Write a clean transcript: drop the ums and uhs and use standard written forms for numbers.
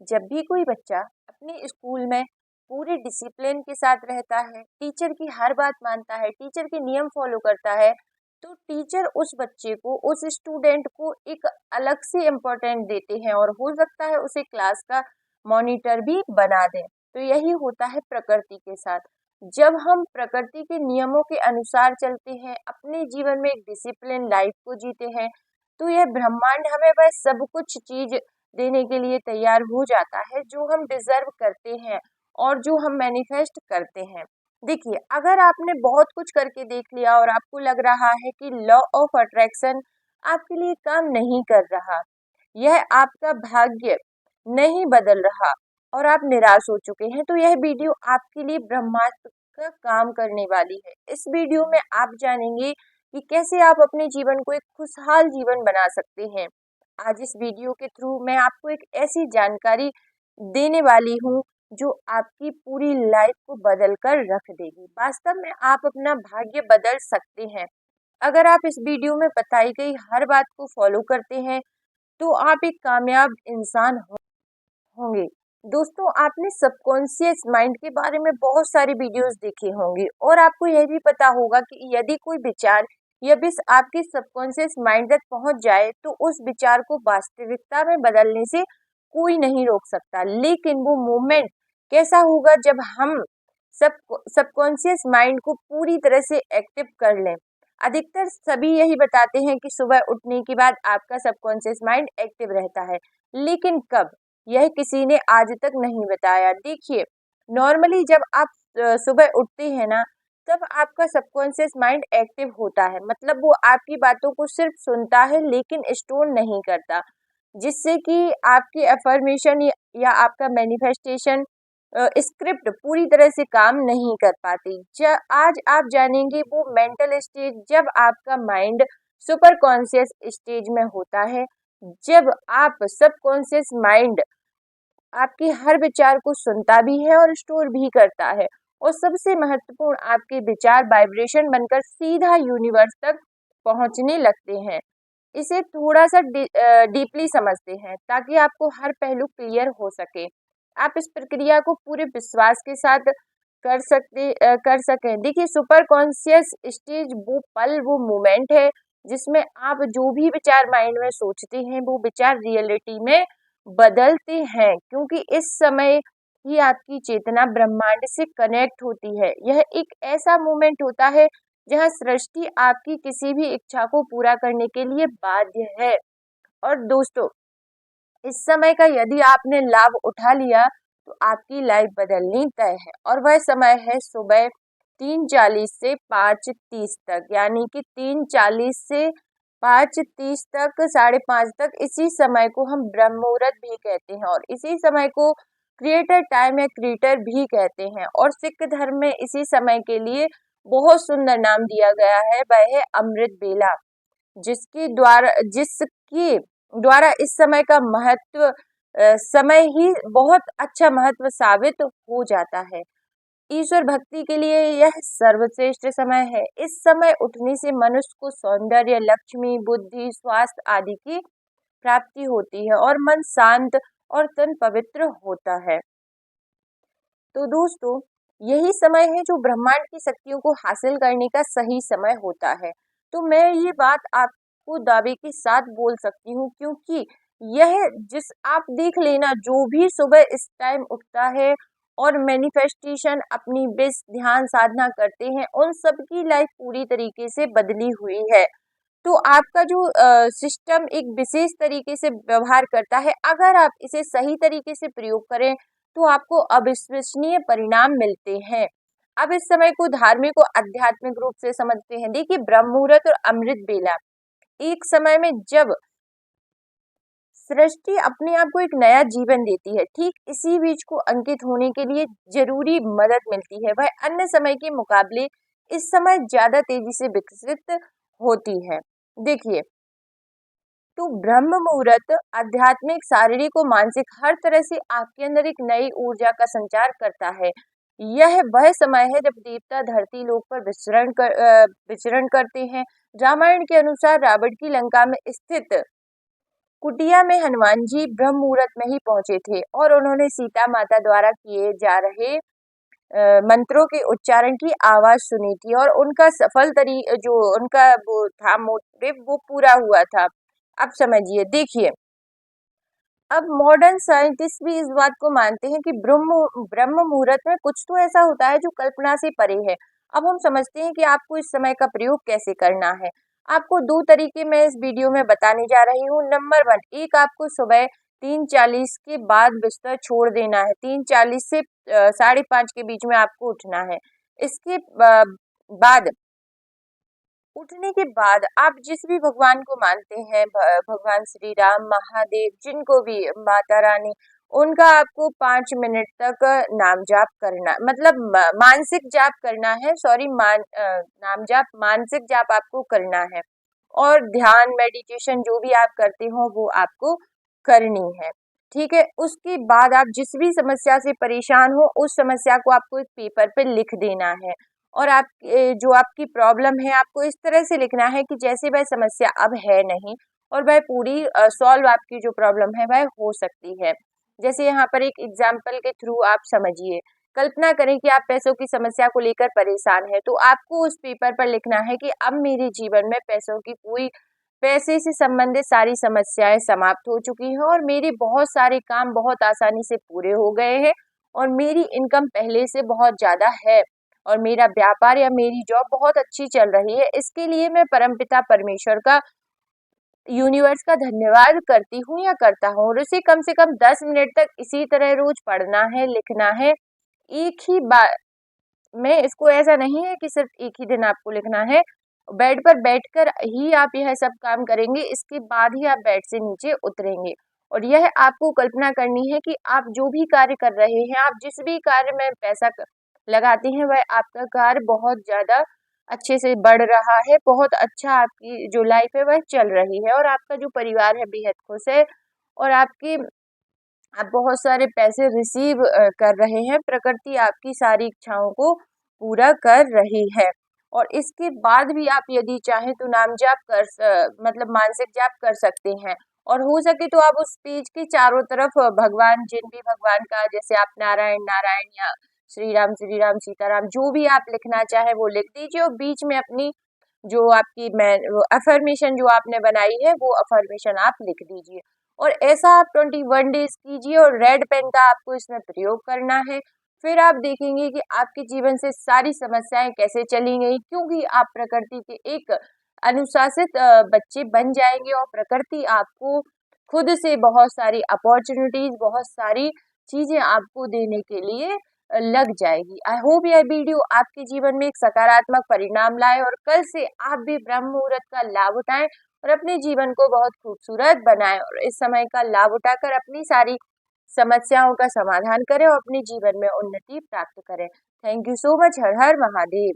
जब भी कोई बच्चा अपने स्कूल में पूरे डिसिप्लिन के साथ रहता है, टीचर की हर बात मानता है, टीचर के नियम फॉलो करता है, तो टीचर उस बच्चे को, उस स्टूडेंट को एक अलग से इम्पोर्टेंट देते हैं और हो सकता है उसे क्लास का मॉनिटर भी बना दें। तो यही होता है प्रकृति के साथ। जब हम प्रकृति के नियमों के अनुसार चलते हैं, अपने जीवन में एक डिसिप्लिन लाइफ को जीते हैं, तो यह ब्रह्मांड हमें वह सब कुछ चीज देने के लिए तैयार हो जाता है जो हम डिजर्व करते हैं और जो हम मैनिफेस्ट करते हैं। देखिए, अगर आपने बहुत कुछ करके देख लिया और आपको लग रहा है कि लॉ ऑफ अट्रैक्शन आपके लिए काम नहीं कर रहा, यह आपका भाग्य नहीं बदल रहा और आप निराश हो चुके हैं, तो यह वीडियो आपके लिए ब्रह्मास्त्र का काम करने वाली है। इस वीडियो में आप जानेंगे कि कैसे आप अपने जीवन को एक खुशहाल जीवन बना सकते हैं। आज इस वीडियो के थ्रू मैं आपको एक ऐसी जानकारी देने वाली हूँ जो आपकी पूरी लाइफ को बदल कर रख देगी। वास्तव में आप अपना भाग्य बदल सकते हैं। अगर आप इस वीडियो में बताई गई हर बात को फॉलो करते हैं तो आप एक कामयाब इंसान होंगे। दोस्तों, आपने सबकॉन्शियस माइंड के बारे में बहुत सारी वीडियोस देखे होंगे और आपको यह भी पता होगा कि यदि कोई विचार या विष आपके सबकॉन्शियस माइंड तक पहुंच जाए तो उस विचार को वास्तविकता में बदलने से कोई नहीं रोक सकता। लेकिन वो मोमेंट कैसा होगा जब हम सबकॉन्शियस माइंड को पूरी तरह से एक्टिव कर लें। अधिकतर सभी यही बताते हैं कि सुबह उठने के बाद आपका सबकॉन्शियस माइंड एक्टिव रहता है, लेकिन कब, यह किसी ने आज तक नहीं बताया। देखिए, नॉर्मली जब आप सुबह उठते हैं ना, तब आपका सबकॉन्शियस माइंड एक्टिव होता है, मतलब वो आपकी बातों को सिर्फ सुनता है लेकिन स्टोर नहीं करता, जिससे कि आपकी अफर्मेशन या आपका मैनिफेस्टेशन स्क्रिप्ट पूरी तरह से काम नहीं कर पाती। आज आप जानेंगे वो मेंटल स्टेज जब आपका माइंड सुपर कॉन्शियस स्टेज में होता है, जब आप सबकॉन्शियस माइंड आपके हर विचार को सुनता भी है और स्टोर भी करता है, और सबसे महत्वपूर्ण, आपके विचार वाइब्रेशन बनकर सीधा यूनिवर्स तक पहुंचने लगते हैं। इसे थोड़ा सा डीपली समझते हैं ताकि आपको हर पहलू क्लियर हो सके। आप इस प्रक्रिया को पूरे विश्वास के साथ कर सकें। देखिए, सुपर कॉन्शियस स्टेज वो पल, वो मोमेंट है जिसमें आप जो भी विचार माइंड में सोचते हैं वो विचार रियलिटी में बदलते हैं, क्योंकि इस समय ही आपकी चेतना ब्रह्मांड से कनेक्ट होती है। यह एक ऐसा मोमेंट होता है जहाँ सृष्टि आपकी किसी भी इच्छा को पूरा करने के लिए बाध्य है। और दोस्तों, इस समय का यदि आपने लाभ उठा लिया तो आपकी लाइफ बदलनी तय है, और वह समय है सुबह 3:40 से 5:30 तक, यानी कि 3:40 से 5:30 तक, 5:30 तक। इसी समय को हम ब्रह्म मुहूर्त भी कहते हैं और इसी समय को क्रिएटर टाइम या क्रिएटर भी कहते हैं, और सिख धर्म में इसी समय के लिए बहुत सुंदर नाम दिया गया है, वह है अमृत बेला, जिसके द्वारा इस समय का महत्व, समय ही बहुत अच्छा महत्व साबित हो जाता है। ईश्वर भक्ति के लिए यह सर्वश्रेष्ठ समय है। इस समय उठने से मनुष्य को सौंदर्य, लक्ष्मी, बुद्धि, स्वास्थ्य आदि की प्राप्ति होती है और मन शांत और तन पवित्र होता है। तो दोस्तों, यही समय है जो ब्रह्मांड की शक्तियों को हासिल करने का सही समय होता है। तो मैं ये बात आपको दावे के साथ बोल सकती हूँ, क्योंकि यह जिस आप देख लेना, जो भी सुबह इस टाइम उठता है और मैनिफेस्टेशन, अपनी विश, ध्यान साधना करते हैं, उन सब की लाइफ पूरी तरीके से बदली हुई है। तो आपका जो सिस्टम एक विशेष तरीके से व्यवहार करता है, अगर आप इसे सही तरीके से प्रयोग करें तो आपको अविश्वसनीय परिणाम मिलते हैं। अब इस समय को धार्मिक और आध्यात्मिक रूप से समझते हैं। देखिए, ब्रह्म मुहूर्त और अमृत बेला एक समय में जब सृष्टि अपने आप को एक नया जीवन देती है, ठीक इसी बीज को अंकित होने के लिए जरूरी मदद मिलती है, वह अन्य समय के मुकाबले इस समय ज्यादा तेजी से विकसित होती है। देखिए, तो ब्रह्म मुहूर्त आध्यात्मिक, शारीरिक और मानसिक हर तरह से आपके अंदर एक नई ऊर्जा का संचार करता है। यह वह समय है जब देवता धरती लोक पर विचरण करते हैं। रामायण के अनुसार रावण की लंका में स्थित कुटिया में हनुमान जी ब्रह्म मुहूर्त में ही पहुंचे थे और उन्होंने सीता माता द्वारा किए जा रहे मंत्रों के उच्चारण की आवाज सुनी थी और उनका सफल जो उनका वो था मोटिव वो पूरा हुआ था। अब समझिए, देखिए, अब मॉडर्न साइंटिस्ट भी इस बात को मानते हैं कि ब्रह्म ब्रह्म मुहूर्त में कुछ तो ऐसा होता है जो कल्पना से परे है। अब हम समझते हैं कि आपको इस समय का प्रयोग कैसे करना है। आपको दो तरीके मैं इस वीडियो में बताने जा रही हूँ। नंबर वन, एक आपको सुबह 3:40 के बाद बिस्तर छोड़ देना है। 3:40 से 5:30 के बीच में आपको उठना है। इसके बाद उठने के बाद आप जिस भी भगवान को मानते हैं, भगवान श्री राम, महादेव, जिनको भी, माता रानी, उनका आपको 5 मिनट तक नाम जाप करना, मतलब मानसिक जाप करना है। सॉरी, नाम जाप, मानसिक जाप आपको करना है। और ध्यान, मेडिटेशन जो भी आप करते हो वो आपको करनी है। ठीक है। उसके बाद आप जिस भी समस्या से परेशान हो उस समस्या को आपको एक पेपर पे लिख देना है। और आप जो आपकी प्रॉब्लम है आपको इस तरह से लिखना है कि जैसे वह समस्या अब है नहीं और वह पूरी सॉल्व, आपकी जो प्रॉब्लम है वह हो सकती है। जैसे यहाँ पर एक एग्जाम्पल के थ्रू आप समझिए। कल्पना करें कि आप पैसों की समस्या को लेकर परेशान हैं, तो आपको उस पेपर पर लिखना है कि अब मेरे जीवन में पैसे से संबंधित सारी समस्याएं समाप्त हो चुकी हैं और मेरे बहुत सारे काम बहुत आसानी से पूरे हो गए हैं और मेरी इनकम पहले से बहुत ज्यादा है और मेरा व्यापार या मेरी जॉब बहुत अच्छी चल रही है। इसके लिए मैं परमपिता परमेश्वर का, यूनिवर्स का धन्यवाद करती हूँ या करता हूँ। और उसे कम से कम 10 मिनट तक इसी तरह रोज पढ़ना है, लिखना है। एक ही बार में, इसको ऐसा नहीं है कि सिर्फ एक ही दिन आपको लिखना है। बेड पर बैठकर ही आप यह सब काम करेंगे, इसके बाद ही आप बेड से नीचे उतरेंगे। और यह आपको कल्पना करनी है कि आप जो भी कार्य कर रहे हैं, आप जिस भी कार्य में पैसा लगाते हैं, वह आपका कार्य बहुत ज्यादा अच्छे से बढ़ रहा है, बहुत अच्छा आपकी जो लाइफ है वह चल रही है और आपका जो परिवार है बेहद खुश है और आप बहुत सारे पैसे रिसीव कर रहे हैं। प्रकृति आपकी सारी इच्छाओं को पूरा कर रही है। और इसके बाद भी आप यदि चाहें तो नाम जाप मतलब मानसिक जाप कर सकते हैं। और हो सके तो आप उस पेज के चारों तरफ भगवान, जिन भी भगवान का, जैसे आप नारायण नारायण या श्री राम सीताराम, जो भी आप लिखना चाहे वो लिख दीजिए और बीच में अपनी जो आपकी अफर्मेशन जो आपने बनाई है वो अफर्मेशन आप लिख दीजिए। और ऐसा आप 21 डेज कीजिए और रेड पेन का आपको इसमें प्रयोग करना है। फिर आप देखेंगे कि आपके जीवन से सारी समस्याएं कैसे चली गई, क्योंकि आप प्रकृति के एक अनुशासित बच्चे बन जाएंगे और प्रकृति आपको खुद से बहुत सारी अपॉर्चुनिटीज, बहुत सारी चीजें आपको देने के लिए लग जाएगी। आई होप यह वीडियो आपके जीवन में एक सकारात्मक परिणाम लाए और कल से आप भी ब्रह्म मुहूर्त का लाभ उठाएं और अपने जीवन को बहुत खूबसूरत बनाएं और इस समय का लाभ उठाकर अपनी सारी समस्याओं का समाधान करें और अपने जीवन में उन्नति प्राप्त करें। Thank you so much. Her her Mahadev.